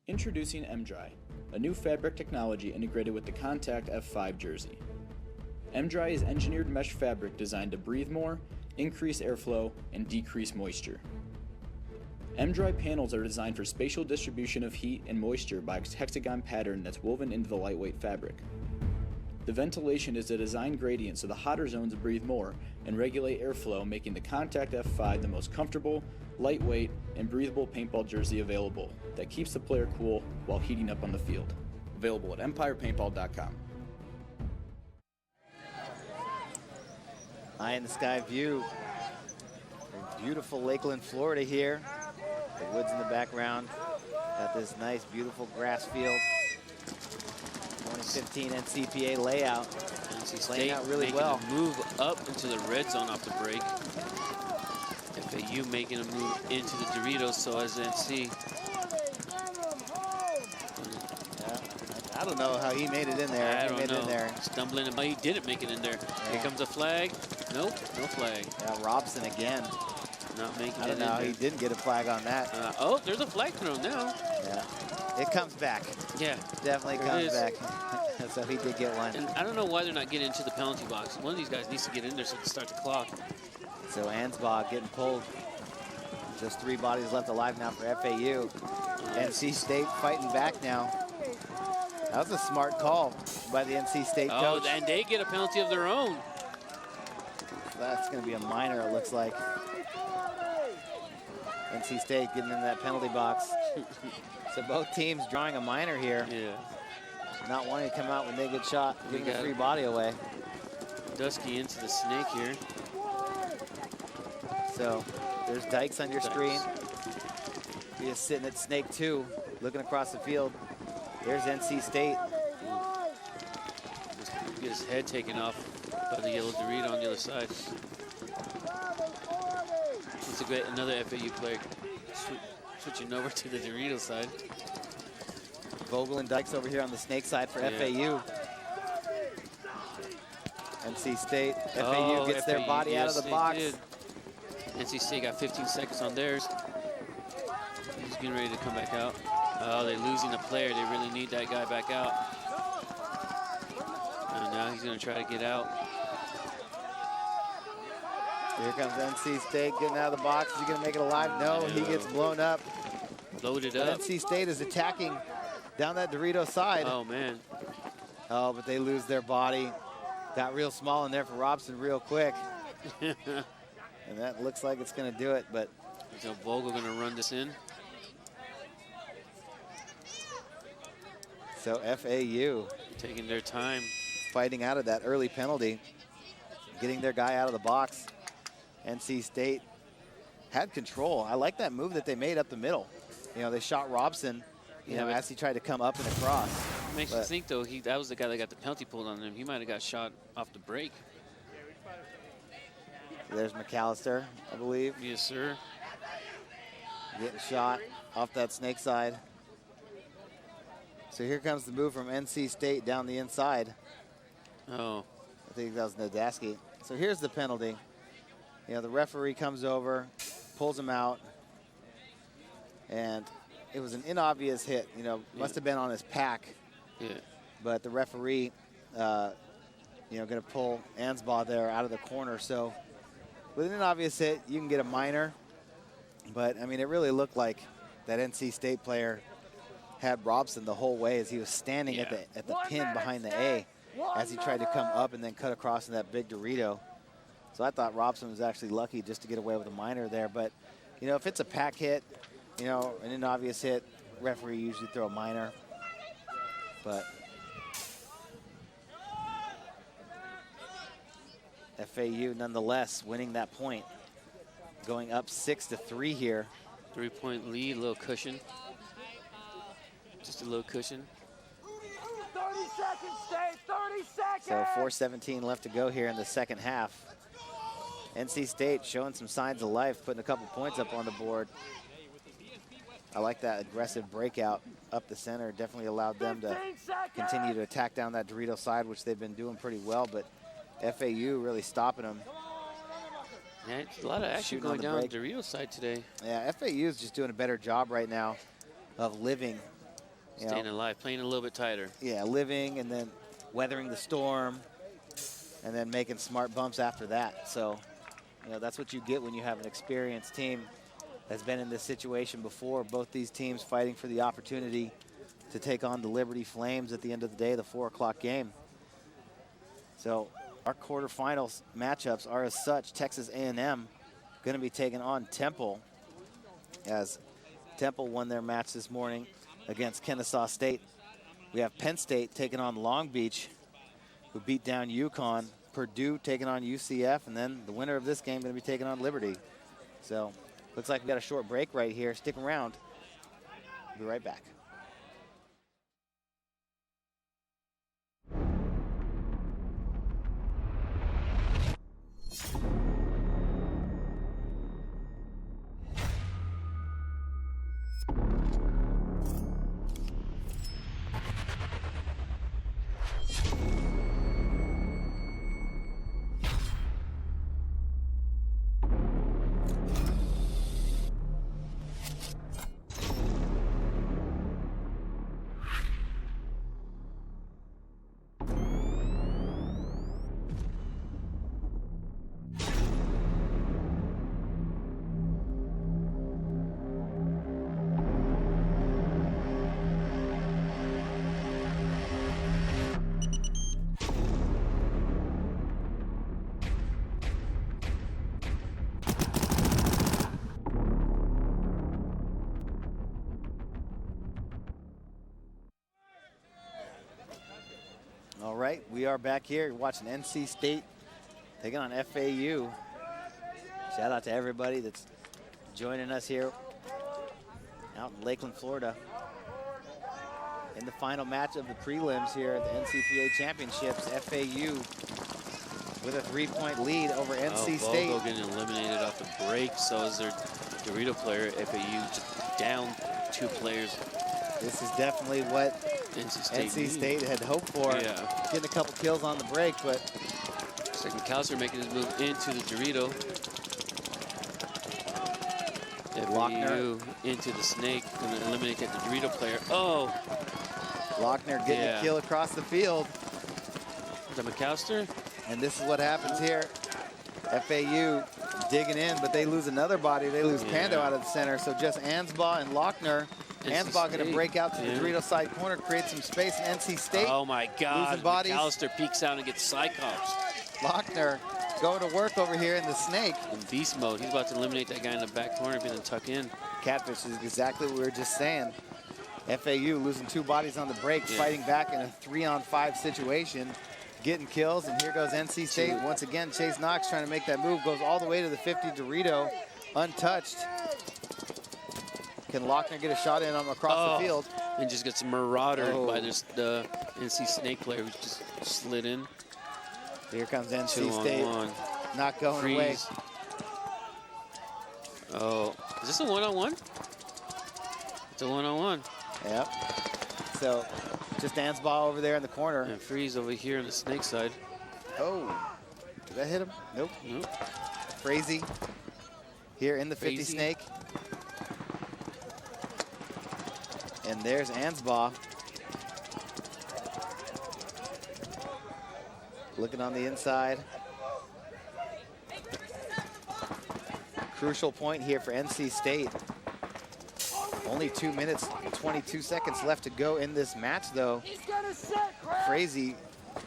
Speaker 7: Introducing M-Dry, a new fabric technology integrated with the Contact F5 jersey. M-Dry is engineered mesh fabric designed to breathe more, increase airflow, and decrease moisture. M-Dry panels are designed for spatial distribution of heat and moisture by a hexagon pattern that's woven into the lightweight fabric. The ventilation is a design gradient so the hotter zones breathe more and regulate airflow, making the Contact F5 the most comfortable, lightweight, and breathable paintball jersey available that keeps the player cool while heating up on the field. Available at empirepaintball.com.
Speaker 1: Eye in the sky view. Beautiful Lakeland, Florida here. The woods in the background. Got this nice, beautiful grass field. 2015 NCPA layout.
Speaker 2: NC State
Speaker 1: playing out really
Speaker 2: making
Speaker 1: well.
Speaker 2: a move up into the red zone off the break. FAU making a move into the Doritos, so as NC.
Speaker 1: I don't know how he made it in there.
Speaker 2: I don't know.
Speaker 1: In there.
Speaker 2: Stumbling, but he didn't make it in there.
Speaker 1: Yeah.
Speaker 2: Here comes a flag. Nope, no flag.
Speaker 1: Yeah, Robson again.
Speaker 2: Not making
Speaker 1: I
Speaker 2: it
Speaker 1: don't
Speaker 2: in
Speaker 1: know how
Speaker 2: there.
Speaker 1: he didn't get a flag on that.
Speaker 2: Oh, there's a flag thrown now.
Speaker 1: Yeah, it comes back.
Speaker 2: Yeah.
Speaker 1: Definitely
Speaker 2: There
Speaker 1: comes
Speaker 2: it is.
Speaker 1: back. So he did get one.
Speaker 2: And I don't know why they're not getting into the penalty box. One of these guys needs to get in there so they can start the clock.
Speaker 1: So Ansbach getting pulled. Just 3 bodies left alive now for FAU. NC State fighting back now. That was a smart call by the NC State coach.
Speaker 2: Oh, and they get a penalty of their own.
Speaker 1: That's going to be a minor, it looks like. NC NC State getting in that penalty box. So both teams drawing a minor here.
Speaker 2: Yeah.
Speaker 1: Not wanting to come out when they get shot, giving a free body away.
Speaker 2: Dusky into the snake here.
Speaker 1: So there's Dykes on your screen. He is sitting at snake 2, looking across the field. There's NC State.
Speaker 2: Just get his head taken off by the yellow Dorito on the other side. It's a great, another FAU player switching over to the Dorito side.
Speaker 1: Vogel and Dykes over here on the snake side for FAU. NC State, FAU gets their body out of the box.
Speaker 2: Did. NC State got 15 seconds on theirs. He's getting ready to come back out. Oh, they're losing a player. They really need that guy back out. And now he's going to try to get out.
Speaker 1: Here comes NC State getting out of the box. Is he going to make it alive? No, he gets blown up.
Speaker 2: Loaded
Speaker 1: But
Speaker 2: up.
Speaker 1: NC State is attacking down that Dorito side.
Speaker 2: Oh, man.
Speaker 1: Oh, but they lose their body. Got real small in there for Robson real quick. And that looks like it's going to do it, but.
Speaker 2: So Vogel going to run this in.
Speaker 1: So FAU.
Speaker 2: Taking their time.
Speaker 1: Fighting out of that early penalty. Getting their guy out of the box. NC State had control. I like that move that they made up the middle. You know, they shot Robson, you know, as he tried to come up and across.
Speaker 2: Makes you think, though, that was the guy that got the penalty pulled on him. He might have got shot off the break.
Speaker 1: There's McAllister, I believe.
Speaker 2: Yes, sir.
Speaker 1: Getting shot off that snake side. So here comes the move from NC State down the inside.
Speaker 2: Oh.
Speaker 1: I think that was Nadaski. So here's the penalty. You know, the referee comes over, pulls him out, and it was an inobvious hit. You know, must have been on his pack.
Speaker 2: Yeah.
Speaker 1: But the referee, you know, going to pull Ansbaugh there out of the corner. So with an inobvious hit, you can get a minor. But, I mean, it really looked like that NC State player had Robson the whole way as he was standing at the pin behind the A as he tried to come up and then cut across in that big Dorito. So I thought Robson was actually lucky just to get away with a minor there. But, you know, if it's a pack hit, you know, an inobvious hit, referee usually throw a minor. But FAU nonetheless winning that point, going up 6-3 here.
Speaker 2: 3-point lead, a little cushion. Just a little cushion.
Speaker 6: 30 seconds, stay 30 seconds.
Speaker 1: So 4:17 left to go here in the second half. NC State showing some signs of life, putting a couple points up on the board. I like that aggressive breakout up the center. Definitely allowed them to continue to attack down that Dorito side, which they've been doing pretty well, but FAU really stopping them.
Speaker 2: Yeah, it's a lot of action going down the Dorito side today.
Speaker 1: Yeah, FAU is just doing a better job right now of living.
Speaker 2: Staying alive, playing a little bit tighter.
Speaker 1: Yeah, living and then weathering the storm and then making smart bumps after that. So, you know, that's what you get when you have an experienced team that's been in this situation before. Both these teams fighting for the opportunity to take on the Liberty Flames at the end of the day, the 4 o'clock game. So our quarterfinals matchups are as such. Texas A&M going to be taking on Temple, as Temple won their match this morning against Kennesaw State. We have Penn State taking on Long Beach, who beat down UConn. Purdue taking on UCF, and then the winner of this game going to be taking on Liberty. So looks like we got a short break right here. Stick around. We'll be right back. right, we are back here watching NC State taking on FAU. Shout out to everybody that's joining us here out in Lakeland, Florida, in the final match of the prelims here at the NCPA Championships. FAU with a 3-point lead over NC State.
Speaker 2: Vogel getting eliminated off the break, so is their Dorito player. FAU just down 2 players.
Speaker 1: This is definitely what NC State had hoped for.
Speaker 2: Yeah.
Speaker 1: Getting a couple kills on the break, but
Speaker 2: looks like McAllister making his move into the Dorito. FAU into the snake, going to eliminate that Dorito player. Oh!
Speaker 1: Lochner getting a kill across the field.
Speaker 2: Is that McAllister?
Speaker 1: And this is what happens here. FAU digging in, but they lose another body. They lose Pando out of the center, so just Ansbaugh and Lochner. Ansbaugh going to break out to the Dorito side corner, create some space. NC State.
Speaker 2: Oh my God!
Speaker 1: Losing bodies.
Speaker 2: McAllister peeks out and gets Cyclops.
Speaker 1: Lochner going to work over here in the snake.
Speaker 2: In beast mode, he's about to eliminate that guy in the back corner, if he doesn't tuck in.
Speaker 1: Catfish is exactly what we were just saying. FAU losing 2 bodies on the break, fighting back in a 3-on-5 situation, getting kills, and here goes NC State. Once again, Chase Knox trying to make that move, goes all the way to the 50 Dorito, untouched. Can Lochner get a shot in across the field?
Speaker 2: And just gets marauded by the NC Snake player who just slid in.
Speaker 1: Here comes NC State, not going away.
Speaker 2: Oh, is this a one-on-one? It's a one-on-one.
Speaker 1: Yep. So just Ansbaugh over there in the corner.
Speaker 2: And Freeze over here on the snake side.
Speaker 1: Oh, did that hit him? Nope.
Speaker 2: Nope.
Speaker 1: Frazee here in the 50 snake. And there's Ansbaugh. Looking on the inside. Crucial point here for NC State. Only 2 minutes and 22 seconds left to go in this match, though. Frazee,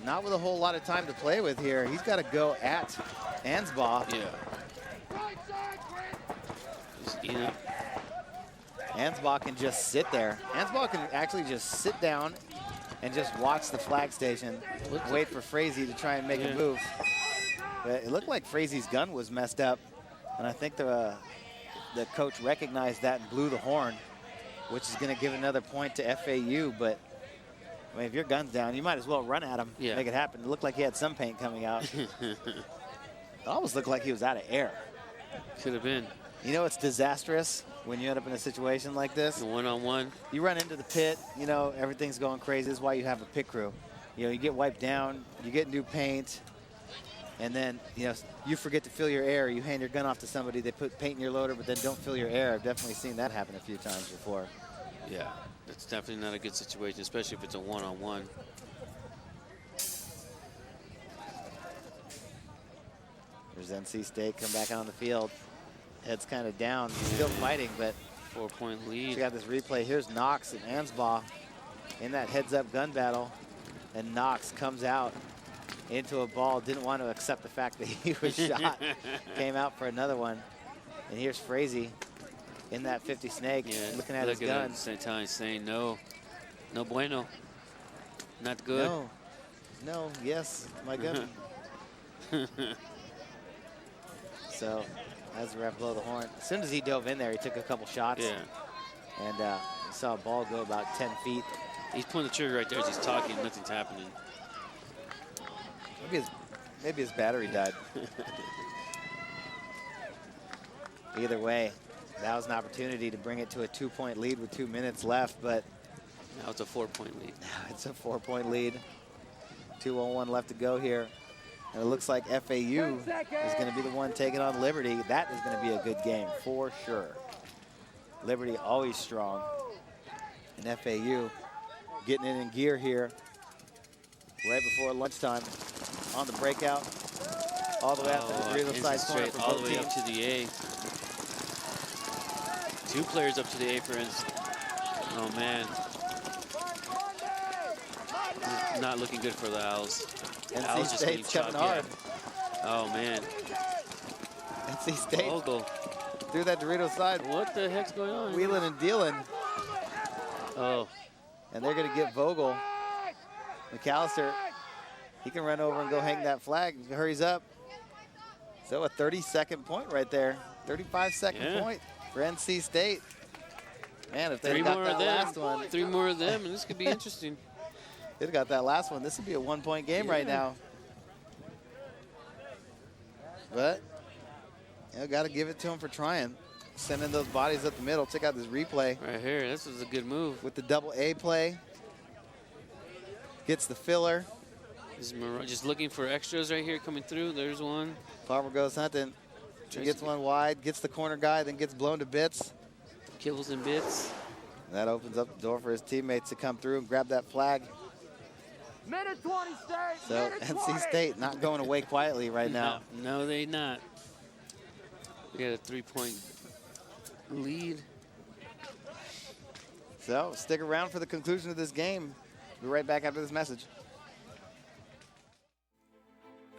Speaker 1: not with a whole lot of time to play with here. He's got to go at Ansbaugh.
Speaker 2: Yeah.
Speaker 1: Ansbaugh can just sit there. Ansbaugh can actually just sit down and just watch the flag station, wait for Frazee to try and make a move. But it looked like Frazee's gun was messed up, and I think the coach recognized that and blew the horn, which is going to give another point to FAU. But I mean, if your gun's down, you might as well run at him, make it happen. It looked like he had some paint coming out. It almost looked like he was out of air.
Speaker 2: Could have been.
Speaker 1: You know, it's disastrous when you end up in a situation like this.
Speaker 2: One-on-one.
Speaker 1: You run into the pit, you know, everything's going crazy. This is why you have a pit crew. You know, you get wiped down, you get new paint, and then, you know, you forget to fill your air. You hand your gun off to somebody, they put paint in your loader, but then don't fill your air. I've definitely seen that happen a few times before.
Speaker 2: Yeah, that's definitely not a good situation, especially if it's a one-on-one.
Speaker 1: There's NC State come back on the field. Head's kind of down, still fighting, but
Speaker 2: 4-point lead.
Speaker 1: We got this replay. Here's Knox and Ansbaugh in that heads-up gun battle, and Knox comes out into a ball, didn't want to accept the fact that he was shot, came out for another one. And here's Frazee in that 50 snake, looking at his gun.
Speaker 2: Saying no bueno, not good.
Speaker 1: No, yes, my gun. So, as the ref blow the horn, as soon as he dove in there, he took a couple shots. And saw a ball go about 10 feet.
Speaker 2: He's pulling the trigger right there as he's talking. Nothing's happening.
Speaker 1: Maybe his battery died. Either way, that was an opportunity to bring it to a 2-point lead with 2 minutes left, but
Speaker 2: now it's a 4-point lead.
Speaker 1: Now it's a 4-point lead. 2:01 left to go here. And it looks like FAU is going to be the one taking on Liberty. That is going to be a good game for sure. Liberty always strong. And FAU getting it in gear here right before lunchtime on the breakout. All the way out to the Dorito side corner for
Speaker 2: all
Speaker 1: both
Speaker 2: the way
Speaker 1: teams.
Speaker 2: up to the A. 2 players up to the A for instance. Oh man. This is not looking good for the Owls.
Speaker 1: NC State's coming hard.
Speaker 2: Oh man.
Speaker 1: NC State
Speaker 2: Vogel
Speaker 1: through that Dorito side.
Speaker 2: What the heck's going on?
Speaker 1: Wheeling and dealing.
Speaker 2: Oh.
Speaker 1: And they're going to get Vogel. McAllister He can run over and go hang that flag. He hurries up. So a 30-second point right there. 35-second point for NC State. Man, if they got that last one.
Speaker 2: 3 more of them, and this could be interesting.
Speaker 1: They'd got that last one. This would be a 1-point game right now. But, you know, got to give it to him for trying. Sending those bodies up the middle. Check out this replay.
Speaker 2: Right here, this was a good move.
Speaker 1: With the double A play. Gets the filler.
Speaker 2: Just looking for extras right here coming through. There's one.
Speaker 1: Farmer goes hunting. He gets one wide, gets the corner guy, then gets blown to bits.
Speaker 2: Kibbles and bits.
Speaker 1: That opens up the door for his teammates to come through and grab that flag.
Speaker 6: Minute 20, State.
Speaker 1: So NC State not going away quietly right now.
Speaker 2: No, they not. We got a 3-point lead.
Speaker 1: So stick around for the conclusion of this game. We'll be right back after this message.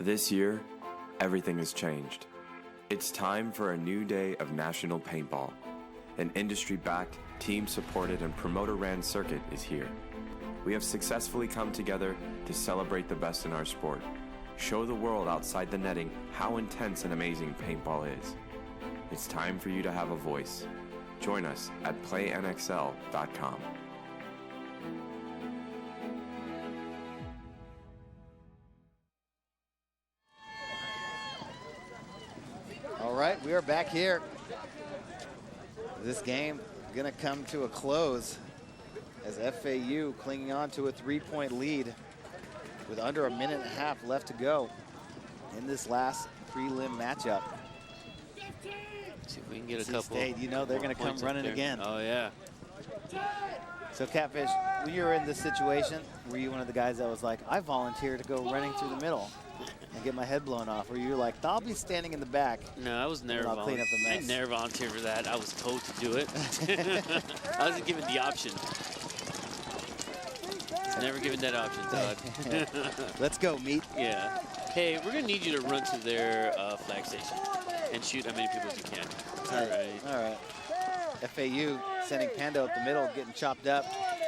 Speaker 8: This year, everything has changed. It's time for a new day of National Paintball. An industry-backed, team-supported, and promoter-ran circuit is here. We have successfully come together to celebrate the best in our sport. Show the world outside the netting how intense and amazing paintball is. It's time for you to have a voice. Join us at playnxl.com.
Speaker 1: All right, we are back here. This game gonna come to a close as FAU clinging on to a 3-point lead with under a minute and a half left to go in this last prelim matchup.
Speaker 2: See if we can get a
Speaker 1: NC
Speaker 2: couple.
Speaker 1: State, you know they're gonna come running again.
Speaker 2: Oh yeah.
Speaker 1: So Catfish, when you were in this situation, were you one of the guys that was like, I volunteer to go running through the middle and get my head blown off? Or you were like, I'll be standing in the back.
Speaker 2: No, I was never
Speaker 1: I'll clean up the mess.
Speaker 2: I never volunteered for that. I was told to do it. I wasn't given the option. Never given that option, Todd.
Speaker 1: Let's go, meat.
Speaker 2: Yeah. Hey, we're gonna need you to run to their flag station and shoot as many people as you can. All right.
Speaker 1: All right. FAU sending Pando up the middle, getting chopped up,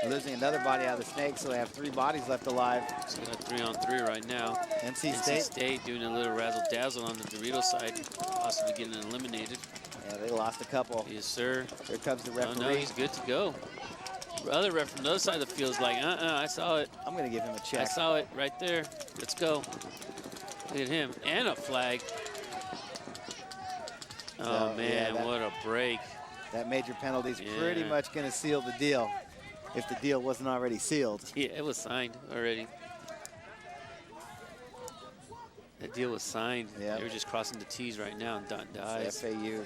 Speaker 1: losing another body out of the snake, so they have 3 bodies left alive.
Speaker 2: So we got 3-on-3 right now.
Speaker 1: NC
Speaker 2: State doing a little razzle-dazzle on the Dorito side, possibly getting eliminated.
Speaker 1: Yeah, they lost a couple.
Speaker 2: Yes, sir.
Speaker 1: Here comes the referee.
Speaker 2: Oh, no, he's good to go. The other ref from the other side of the field is like, I saw it.
Speaker 1: I'm going to give him a check.
Speaker 2: I saw it right there. Let's go. Look at him. And a flag. Oh, man,
Speaker 1: yeah,
Speaker 2: what a break.
Speaker 1: That major penalty is pretty much going to seal the deal, if the deal wasn't already sealed.
Speaker 2: Yeah, it was signed already. That deal was signed.
Speaker 1: Yeah.
Speaker 2: They were just crossing the T's right now and dotting the I's.
Speaker 1: FAU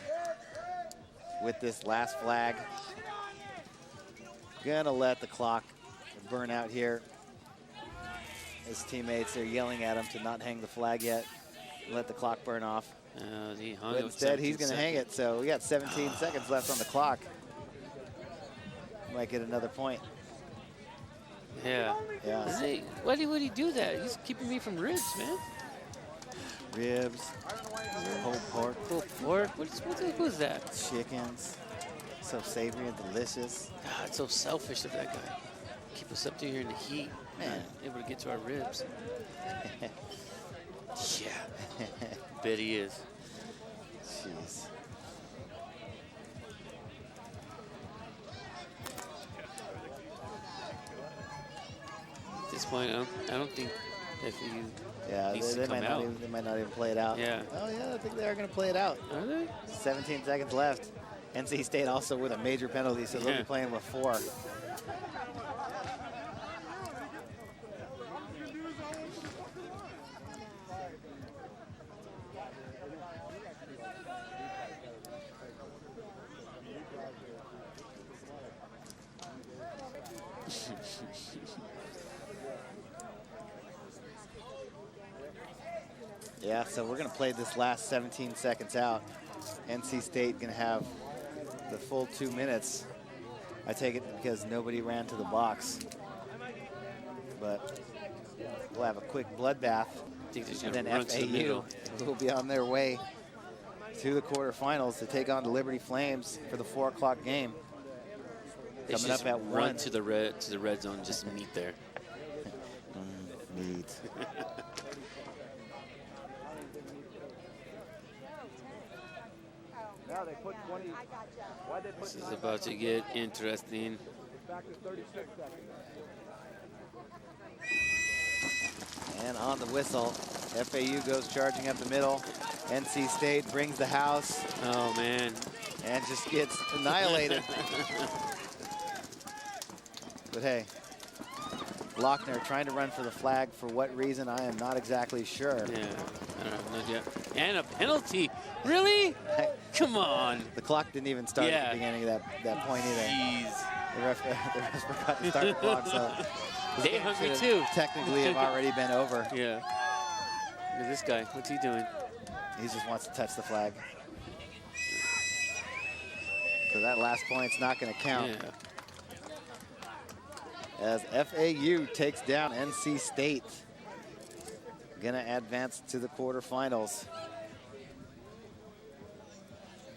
Speaker 1: with this last flag. Gonna let the clock burn out here. His teammates are yelling at him to not hang the flag yet. Let the clock burn off.
Speaker 2: He hung
Speaker 1: But
Speaker 2: it
Speaker 1: instead, he's
Speaker 2: going
Speaker 1: gonna hang it. So we got 17 seconds left on the clock. Might get another point.
Speaker 2: Yeah.
Speaker 1: Yeah.
Speaker 2: Why did he do that? He's keeping me from ribs, man.
Speaker 1: Ribs, pulled pork.
Speaker 2: Pulled pork? What the heck was that?
Speaker 1: Chickens. So savory and delicious.
Speaker 2: God, it's so selfish of that guy. Keep us up to here in the heat. Man, able to get to our ribs. Yeah. Bet he is.
Speaker 1: Jeez.
Speaker 2: At this point, I don't think FAU
Speaker 1: Yeah,
Speaker 2: needs
Speaker 1: they
Speaker 2: to come out.
Speaker 1: they might not even play it out.
Speaker 2: Yeah.
Speaker 1: Oh, yeah, I think they are going to play it out.
Speaker 2: Are they?
Speaker 1: 17 seconds left. NC State also with a major penalty, so they'll be playing with 4. Yeah, so we're going to play this last 17 seconds out. NC State going to have the full 2 minutes. I take it because nobody ran to the box. But we'll have a quick bloodbath. And then FAU will be on their way to the quarterfinals to take on the Liberty Flames for the 4 o'clock game. Coming up at 1.
Speaker 2: Run to the red zone, just meet there.
Speaker 1: Sweet.
Speaker 6: Now they put 20. Why they put
Speaker 2: This is about to get interesting.
Speaker 6: back to 36 seconds.
Speaker 1: And on the whistle, FAU goes charging up the middle. NC State brings the house
Speaker 2: Oh, man.
Speaker 1: and just gets annihilated. But hey, Lochner trying to run for the flag. For what reason, I am not exactly sure.
Speaker 2: Yeah, I don't have no idea. And a penalty. Really? Come on.
Speaker 1: The clock didn't even start at the beginning of that point either.
Speaker 2: Jeez.
Speaker 1: The ref forgot to start the clock, so
Speaker 2: They hungry too.
Speaker 1: technically have already been over.
Speaker 2: Yeah. Look at this guy. What's he doing?
Speaker 1: He just wants to touch the flag. So that last point's not going to count.
Speaker 2: Yeah.
Speaker 1: As FAU takes down NC State. Gonna advance to the quarterfinals.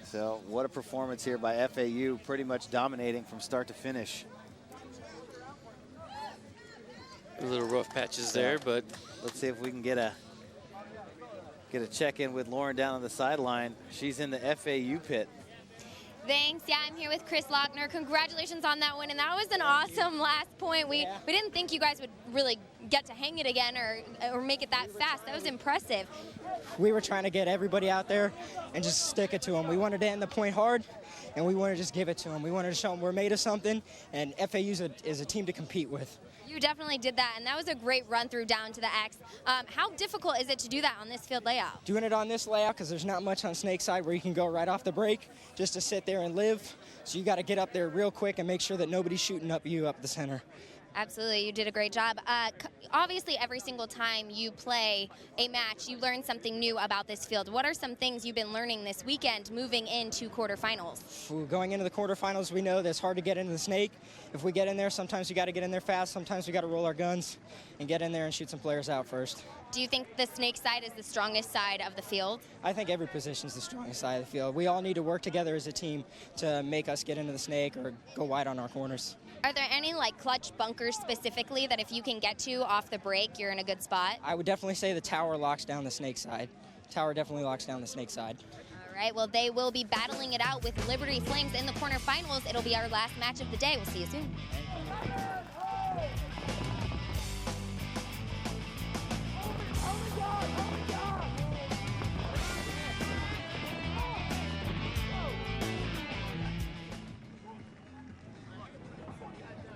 Speaker 1: So what a performance here by FAU, pretty much dominating from start to finish.
Speaker 2: A little rough patches there, but
Speaker 1: let's see if we can get a check-in with Lauren down on the sideline. She's in the FAU pit.
Speaker 3: Thanks. Yeah, I'm here with Chris Lochner. Congratulations on that win, and that was an awesome last point. We didn't think you guys would really get to hang it again or make it that fast. That was impressive.
Speaker 9: We were trying to get everybody out there and just stick it to them. We wanted to end the point hard, and we wanted to just give it to them. We wanted to show them we're made of something, and FAU is a team to compete with.
Speaker 3: You definitely did that, and that was a great run through down to the X. How difficult is it to do that on this field layout?
Speaker 9: Doing it on this layout, because there's not much on Snake side where you can go right off the break just to sit there and live. So you got to get up there real quick and make sure that nobody's shooting up you up the center.
Speaker 3: Absolutely, you did a great job. Obviously, every single time you play a match, you learn something new about this field. What are some things you've been learning this weekend moving into quarterfinals?
Speaker 9: Going into the quarterfinals, we know that it's hard to get into the Snake. If we get in there, sometimes we got to get in there fast. Sometimes we got to roll our guns and get in there and shoot some players out first.
Speaker 3: Do you think the Snake side is the strongest side of the field?
Speaker 9: I think every position is the strongest side of the field. We all need to work together as a team to make us get into the Snake or go wide on our corners.
Speaker 3: Are there any clutch bunkers specifically that if you can get to off the break, you're in a good spot?
Speaker 9: I would definitely say the tower locks down the Snake side. Tower definitely locks down the Snake side.
Speaker 3: All right, well, they will be battling it out with Liberty Flames in the quarterfinals. It'll be our last match of the day. We'll see you soon.